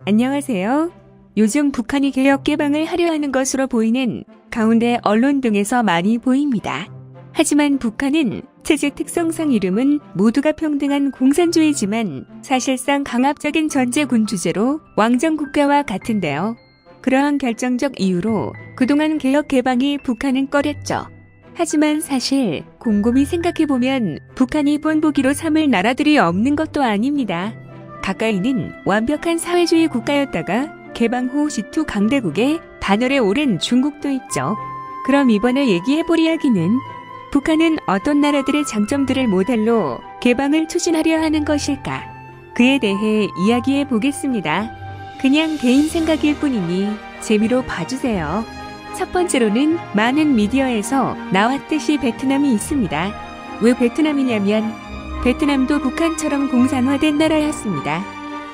안녕하세요. 요즘 북한이 개혁 개방을 하려 하는 것으로 보이는 가운데 언론 등에서 많이 보입니다. 하지만 북한은 체제 특성상 이름은 모두가 평등한 공산주의지만 사실상 강압적인 전제군 주제로 왕정국가와 같은데요. 그러한 결정적 이유로 그동안 개혁 개방이 북한은 꺼렸죠. 하지만 사실 곰곰이 생각해보면 북한이 본보기로 삼을 나라들이 없는 것도 아닙니다. 가까이는 완벽한 사회주의 국가였다가 개방 후 G2 강대국의 반열에 오른 중국도 있죠. 그럼 이번에 얘기해볼 이야기는 북한은 어떤 나라들의 장점들을 모델로 개방을 추진하려 하는 것일까? 그에 대해 이야기해 보겠습니다. 그냥 개인 생각일 뿐이니 재미로 봐주세요. 첫 번째로는 많은 미디어에서 나왔듯이 베트남이 있습니다. 왜 베트남이냐면 베트남도 북한처럼 공산화된 나라였습니다.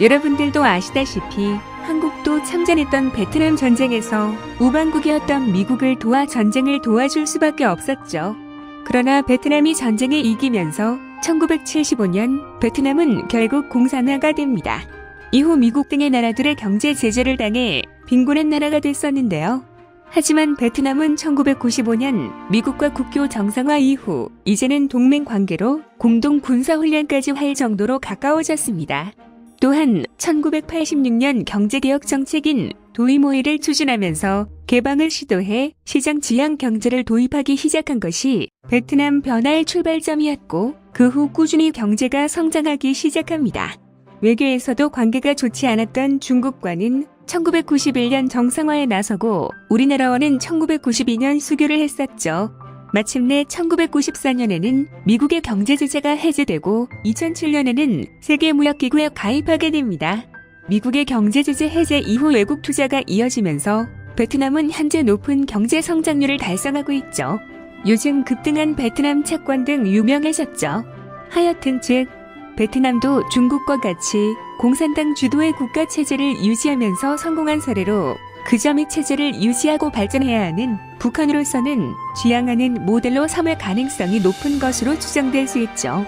여러분들도 아시다시피 한국도 참전했던 베트남 전쟁에서 우방국이었던 미국을 도와 전쟁을 도와줄 수밖에 없었죠. 그러나 베트남이 전쟁에 이기면서 1975년 베트남은 결국 공산화가 됩니다. 이후 미국 등의 나라들의 경제 제재를 당해 빈곤한 나라가 됐었는데요. 하지만 베트남은 1995년 미국과 국교 정상화 이후 이제는 동맹 관계로 공동 군사훈련까지 할 정도로 가까워졌습니다. 또한 1986년 경제개혁 정책인 도이모이를 추진하면서 개방을 시도해 시장 지향 경제를 도입하기 시작한 것이 베트남 변화의 출발점이었고 그 후 꾸준히 경제가 성장하기 시작합니다. 외교에서도 관계가 좋지 않았던 중국과는 1991년 정상화에 나서고 우리나라와는 1992년 수교를 했었죠. 마침내 1994년에는 미국의 경제 제재가 해제되고 2007년에는 세계무역기구에 가입하게 됩니다. 미국의 경제 제재 해제 이후 외국 투자가 이어지면서 베트남은 현재 높은 경제 성장률을 달성하고 있죠. 요즘 급등한 베트남 채권 등 유명해졌죠. 하여튼 즉 베트남도 중국과 같이 공산당 주도의 국가 체제를 유지하면서 성공한 사례로 그 점의 체제를 유지하고 발전해야 하는 북한으로서는 지향하는 모델로 삼을 가능성이 높은 것으로 추정될 수 있죠.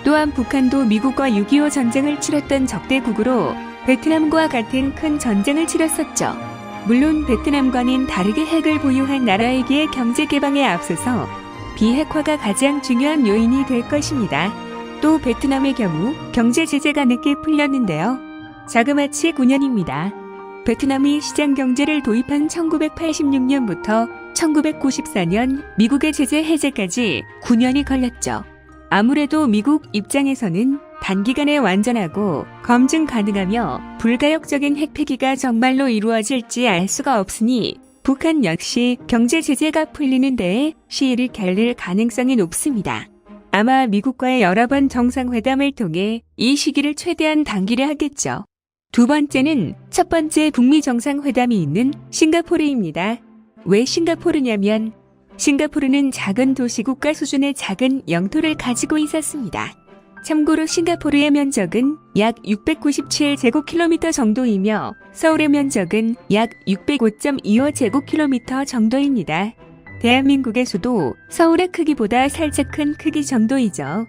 또한 북한도 미국과 6.25 전쟁을 치렀던 적대국으로 베트남과 같은 큰 전쟁을 치렀었죠. 물론 베트남과는 다르게 핵을 보유한 나라에게 경제 개방에 앞서서 비핵화가 가장 중요한 요인이 될 것입니다. 또 베트남의 경우 경제 제재가 늦게 풀렸는데요. 자그마치 9년입니다. 베트남이 시장 경제를 도입한 1986년부터 1994년 미국의 제재 해제까지 9년이 걸렸죠. 아무래도 미국 입장에서는 단기간에 완전하고 검증 가능하며 불가역적인 핵 폐기가 정말로 이루어질지 알 수가 없으니 북한 역시 경제 제재가 풀리는 데에 시일을 겨룰 가능성이 높습니다. 아마 미국과의 여러 번 정상회담을 통해 이 시기를 최대한 단기를 하겠죠. 두 번째는 첫 번째 북미 정상회담이 있는 싱가포르입니다. 왜 싱가포르냐면 싱가포르는 작은 도시국가 수준의 작은 영토를 가지고 있었습니다. 참고로 싱가포르의 면적은 약 697제곱킬로미터 정도이며 서울의 면적은 약 605.25제곱킬로미터 정도입니다. 대한민국의 수도 서울의 크기보다 살짝 큰 크기 정도이죠.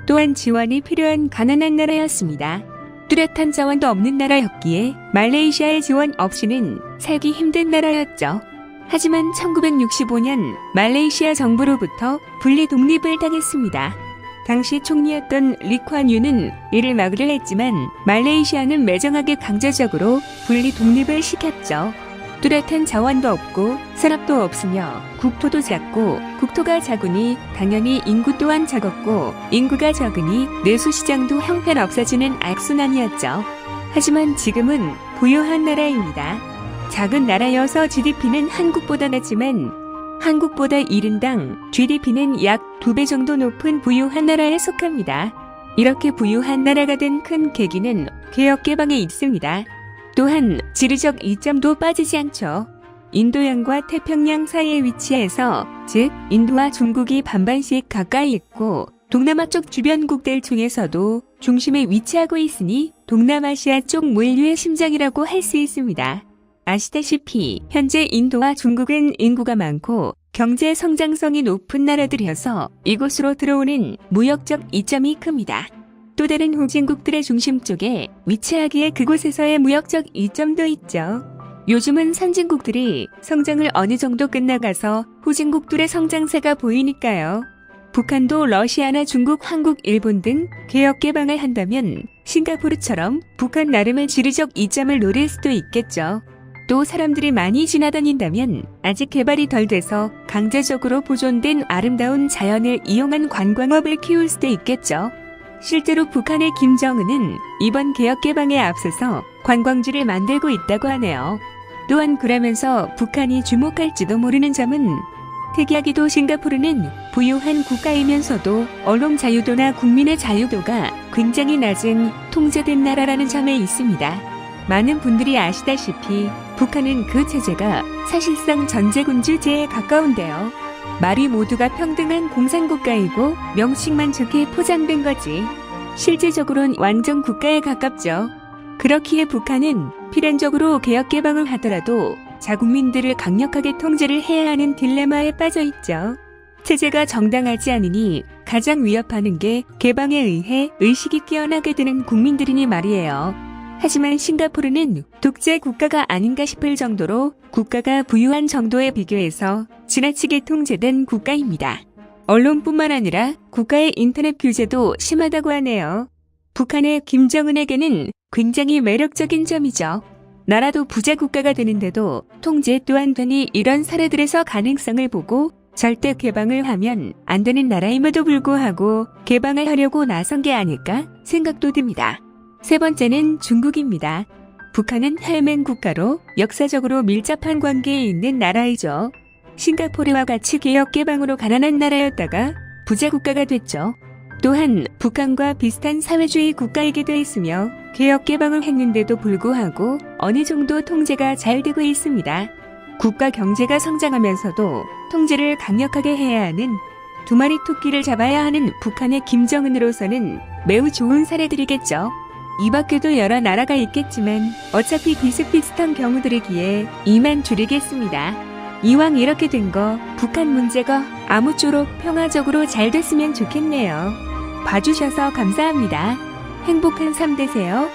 또한 지원이 필요한 가난한 나라였습니다. 뚜렷한 자원도 없는 나라였기에 말레이시아의 지원 없이는 살기 힘든 나라였죠. 하지만 1965년 말레이시아 정부로부터 분리 독립을 당했습니다. 당시 총리였던 리쿠안유는 이를 막으려 했지만 말레이시아는 매정하게 강제적으로 분리 독립을 시켰죠. 뚜렷한 자원도 없고 산업도 없으며 국토도 작고 국토가 작으니 당연히 인구 또한 작았고 인구가 적으니 내수시장도 형편없어지는 악순환이었죠. 하지만 지금은 부유한 나라입니다. 작은 나라여서 GDP는 한국보다 낮지만 한국보다 1인당 GDP는 약 2배 정도 높은 부유한 나라에 속합니다. 이렇게 부유한 나라가 된 큰 계기는 개혁 개방에 있습니다. 또한 지리적 이점도 빠지지 않죠. 인도양과 태평양 사이에 위치해서 즉 인도와 중국이 반반씩 가까이 있고 동남아 쪽 주변국들 중에서도 중심에 위치하고 있으니 동남아시아 쪽 물류의 심장이라고 할 수 있습니다. 아시다시피 현재 인도와 중국은 인구가 많고 경제 성장성이 높은 나라들이어서 이곳으로 들어오는 무역적 이점이 큽니다. 또 다른 후진국들의 중심 쪽에 위치하기에 그곳에서의 무역적 이점도 있죠. 요즘은 선진국들이 성장을 어느 정도 끝나가서 후진국들의 성장세가 보이니까요. 북한도 러시아나 중국, 한국, 일본 등 개혁 개방을 한다면 싱가포르처럼 북한 나름의 지리적 이점을 노릴 수도 있겠죠. 또 사람들이 많이 지나다닌다면 아직 개발이 덜 돼서 강제적으로 보존된 아름다운 자연을 이용한 관광업을 키울 수도 있겠죠. 실제로 북한의 김정은은 이번 개혁 개방에 앞서서 관광지를 만들고 있다고 하네요. 또한 그러면서 북한이 주목할지도 모르는 점은 특이하게도 싱가포르는 부유한 국가이면서도 언론 자유도나 국민의 자유도가 굉장히 낮은 통제된 나라라는 점에 있습니다. 많은 분들이 아시다시피 북한은 그 체제가 사실상 전제군주제에 가까운데요. 말이 모두가 평등한 공산국가이고 명칭만 좋게 포장된 거지 실질적으로는 완전 국가에 가깝죠. 그렇기에 북한은 필연적으로 개혁 개방을 하더라도 자국민들을 강력하게 통제를 해야 하는 딜레마에 빠져 있죠. 체제가 정당하지 않으니 가장 위협하는 게 개방에 의해 의식이 깨어나게 되는 국민들이니 말이에요. 하지만 싱가포르는 독재 국가가 아닌가 싶을 정도로 국가가 부유한 정도에 비교해서 지나치게 통제된 국가입니다. 언론뿐만 아니라 국가의 인터넷 규제도 심하다고 하네요. 북한의 김정은에게는 굉장히 매력적인 점이죠. 나라도 부자 국가가 되는데도 통제 또한 되니 이런 사례들에서 가능성을 보고 절대 개방을 하면 안 되는 나라임에도 불구하고 개방을 하려고 나선 게 아닐까 생각도 듭니다. 세 번째는 중국입니다. 북한은 헬멘 국가로 역사적으로 밀접한 관계에 있는 나라이죠. 싱가포르와 같이 개혁 개방으로 가난한 나라였다가 부자 국가가 됐죠. 또한 북한과 비슷한 사회주의 국가이기도 했으며 개혁 개방을 했는데도 불구하고 어느 정도 통제가 잘 되고 있습니다. 국가 경제가 성장하면서도 통제를 강력하게 해야 하는 두 마리 토끼를 잡아야 하는 북한의 김정은으로서는 매우 좋은 사례들이겠죠. 이 밖에도 여러 나라가 있겠지만 어차피 비슷비슷한 경우들이기에 이만 줄이겠습니다. 이왕 이렇게 된 거 북한 문제가 아무쪼록 평화적으로 잘 됐으면 좋겠네요. 봐주셔서 감사합니다. 행복한 삶 되세요.